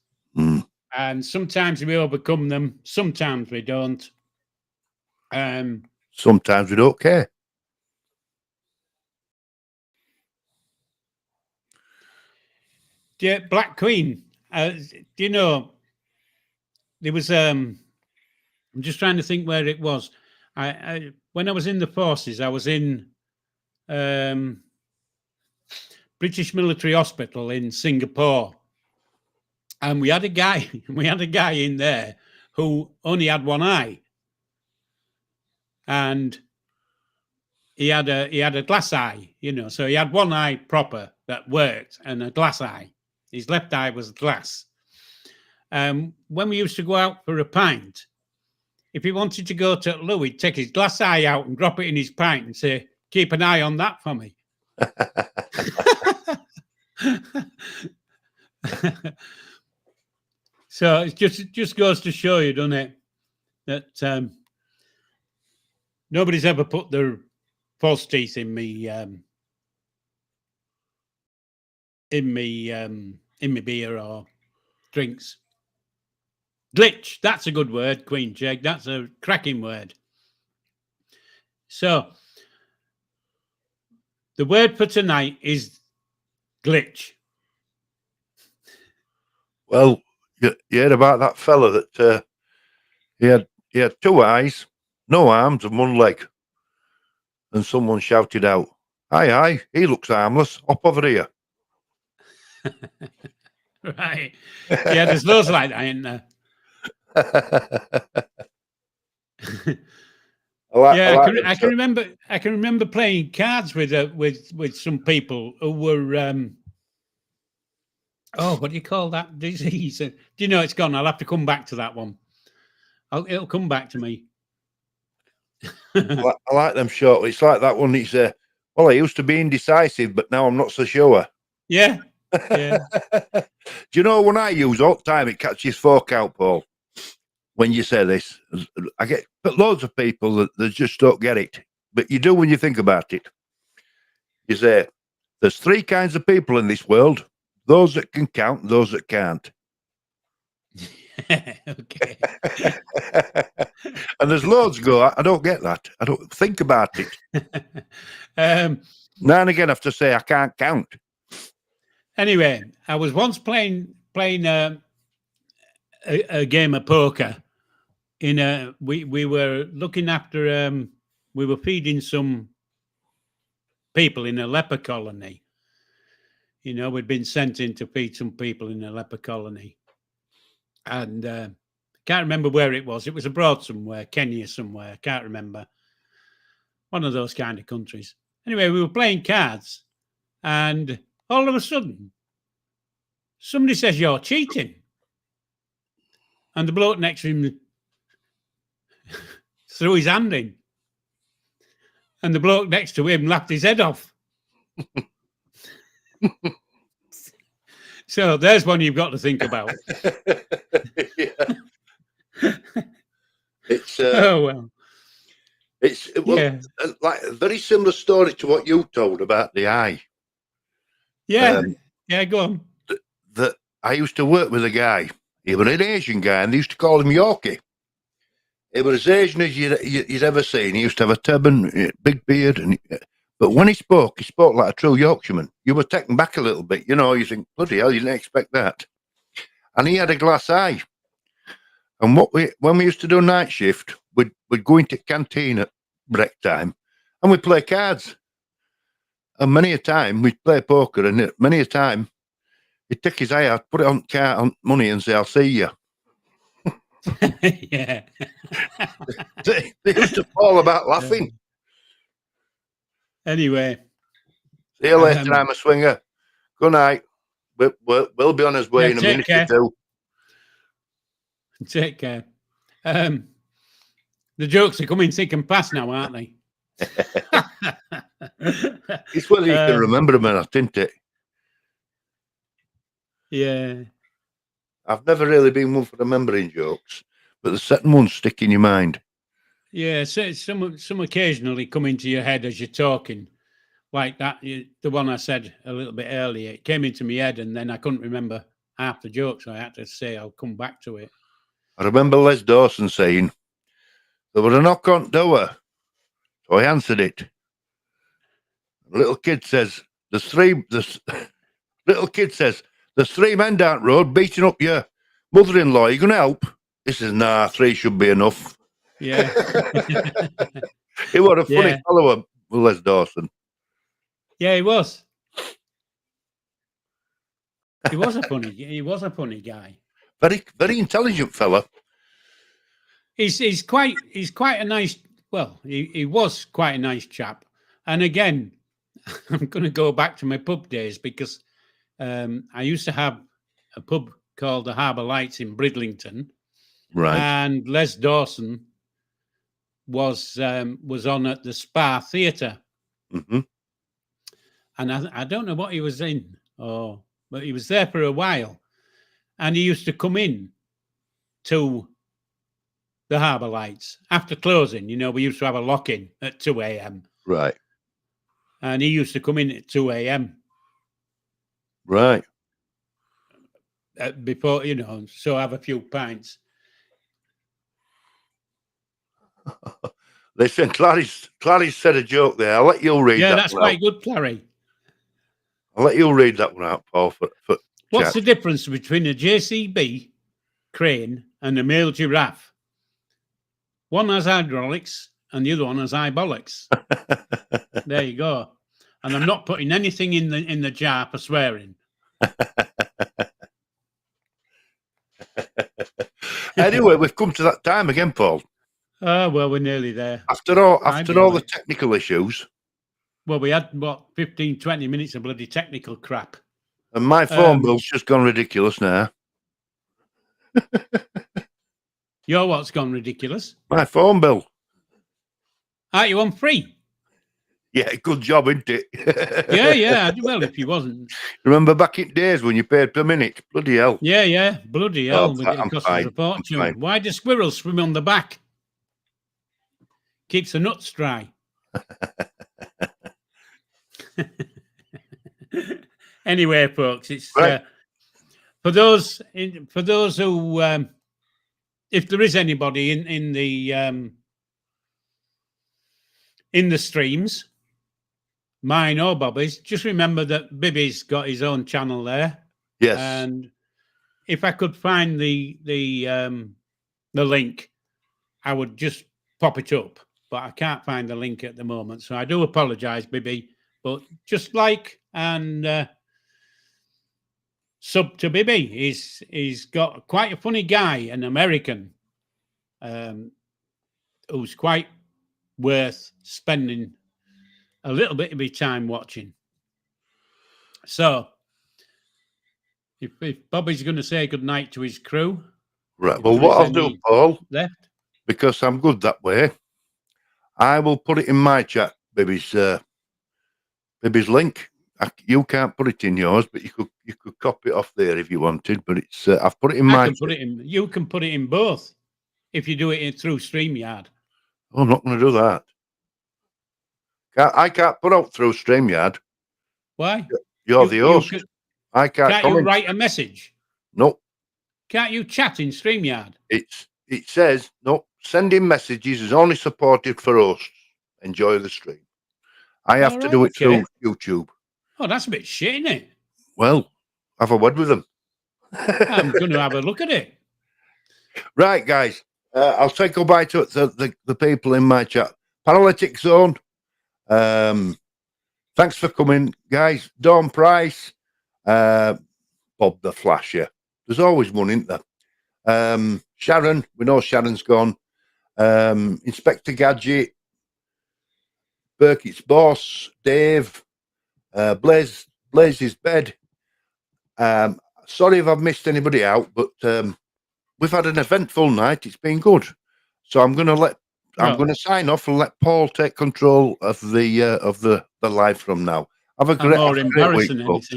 And sometimes we overcome them, sometimes we don't.
Sometimes we don't care.
Yeah, Black Queen. Do you know, there was I'm just trying to think where it was. I when I was in the forces, I was in British Military Hospital in Singapore, and we had a guy in there who only had one eye, and he had a glass eye, so he had one eye proper that worked and a glass eye. His left eye was glass. When we used to go out for a pint, if he wanted to go to Lou, he'd take his glass eye out and drop it in his pint and say, "Keep an eye on that for me." So it just goes to show you, doesn't it, that nobody's ever put their false teeth in me beer or drinks. Glitch, that's a good word, Queen Jeg. That's a cracking word. So the word for tonight is glitch.
Well, you heard about that fella that he had two eyes, no arms, and one leg, and someone shouted out, "Aye, he looks harmless. Hop over here."
Right? Yeah, there's loads like that, ain't there? I can remember. I can remember playing cards with some people who were. What do you call that disease? Do you know it's gone? I'll have to come back to that one. It'll come back to me.
I like them short. It's like that one. It's well, I used to be indecisive, but now I'm not so sure.
Yeah. Yeah.
Do you know when I use all the time, it catches folk out, Paul? When you say this, I get loads of people that just don't get it, but you do when you think about it. You say, there's three kinds of people in this world: those that can count and those that can't.
Okay.
And there's loads go, I don't get that. I don't think about it. Now and again I have to say I can't count. Anyway,
I was once playing a game of poker we were looking after we were feeding some people in a leper colony. We'd been sent in to feed some people in a leper colony, and can't remember where it was. It was abroad somewhere, Kenya somewhere, can't remember. One of those kind of countries. Anyway, we were playing cards, and all of a sudden somebody says, "You're cheating," and the bloke next to him threw his hand in, and the bloke next to him laughed his head off. So there's one you've got to think about.
It's
It's
like a very similar story to what you told about the eye.
Yeah, go on.
That I used to work with a guy. He was an Asian guy, and they used to call him Yorkie. He was as Asian as you'd ever seen. He used to have a turban, big beard, but when he spoke like a true Yorkshireman. You were taken back a little bit, you think, bloody hell, you didn't expect that. And he had a glass eye. And when we used to do night shift, we'd go into canteen at break time, and we'd play cards. And many a time we'd play poker, and many a time he'd take his eye out, put it on money, and say, "I'll see you."
Yeah.
They used to fall about laughing.
Anyway.
See you later, I'm a swinger. Good night. We'll be on his way in a minute or two.
Take care. The jokes are coming thick and fast now, aren't they?
It's whether you can remember them or not, isn't it?
Yeah.
I've never really been one for remembering jokes, but the certain ones stick in your mind.
Yeah, so some occasionally come into your head as you're talking, like that. The one I said a little bit earlier, it came into my head, and then I couldn't remember half the jokes, so I had to say I'll come back to it.
I remember Les Dawson saying, "There was a knock on the door, so I answered it. The little kid says, there's three men down the road beating up your mother-in-law. Are you going to help?" He says, "Nah, 3 should be enough."
Yeah.
He was a funny fellow, Les Dawson.
Yeah, he was. He was a funny guy.
Very, very intelligent fella.
He's quite a nice. Well, he was quite a nice chap. And again, I'm going to go back to my pub days, because I used to have a pub called the Harbour Lights in Bridlington,
right?
And Les Dawson was on at the Spa Theatre,
mm-hmm.
And I don't know what he was in, but he was there for a while, and he used to come in to the Harbour Lights after closing. We used to have a lock-in at 2 a.m.
Right.
And he used to come in at 2 a.m.
Right.
Before, so have a few pints.
Listen, Clary's said a joke there. I'll let you read that.
Yeah, that's quite good, Clary.
I'll let you read that one out, Paul.
What's the difference between a JCB crane and a male giraffe? One has hydraulics and the other one has hydraulics. There you go. And I'm not putting anything in the jar for swearing.
Anyway, we've come to that time again, Paul.
Oh, well, we're nearly there.
After all the technical issues.
Well, we had, 15, 20 minutes of bloody technical crap.
And my phone bill's just gone ridiculous now.
Your what's gone ridiculous?
My phone bill.
Aren't you on free?
Yeah, good job, isn't it?
Yeah. Well, if you wasn't.
Remember back in days when you paid per minute? Bloody hell.
Yeah. Bloody hell. It cost us a fortune. Why do squirrels swim on the back? Keeps the nuts dry. Anyway, folks, it's right. For those who, if there is anybody in the streams, mine or Bobby's, just remember that Bibby's got his own channel there.
Yes.
And if I could find the link, I would just pop it up. But I can't find the link at the moment, so I do apologise, Bibby. But just like and sub to Bibby, he's got quite a funny guy, an American, who's quite worth spending a little bit of your time watching. So, if Bobby's going to say good night to his crew,
right? Well, what I'll do, Paul,
left,
because I'm good that way, I will put it in my chat, Bibby's link. You can't put it in yours, but you could copy it off there if you wanted. But it's I've put it in my.
You can put it in both if you do it through StreamYard.
Oh, I'm not going to do that. I can't put out through StreamYard.
Why?
You're the host. I can't.
Can't you write a message?
Nope.
Can't you chat in StreamYard?
It says no. sending messages is only supported for hosts. Enjoy the stream. I have to do it through YouTube.
Oh, that's a bit shit, isn't it?
Well, have a word with them.
I'm going to have a look at it.
Right, guys. I'll say goodbye to the people in my chat. Paralytic Zone. Thanks for coming, guys. Dawn Price. Bob the Flasher. There's always one, isn't there? Sharon. We know Sharon's gone. Inspector Gadget. Burkett's Boss. Dave. Blaze's Bed. Sorry if I've missed anybody out, but we've had an eventful night. It's been good. So I'm going to sign off and let Paul take control of the live from now. Have a great week, folks.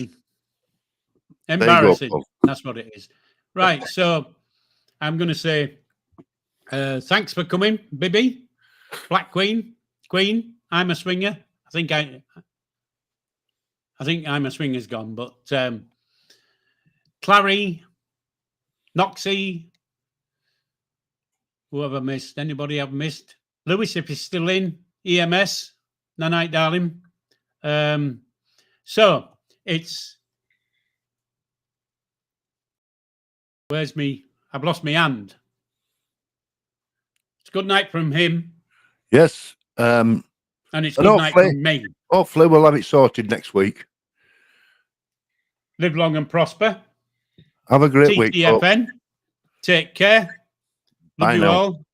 Embarrassing.
Go,
that's what it is. Right. So I'm going to say thanks for coming, Bibby, Black Queen. I'm a Swinger. I think I'm a Swinger's gone, but Clary, Noxie, whoever missed, anybody I've missed? Lewis, if he's still in, EMS, night, darling. So it's where's me? I've lost my hand. It's good night from him.
Yes.
And it's good night from me.
Hopefully we'll have it sorted next week.
Live long and prosper.
Have a great week.
TTFN. Take care. Love you all.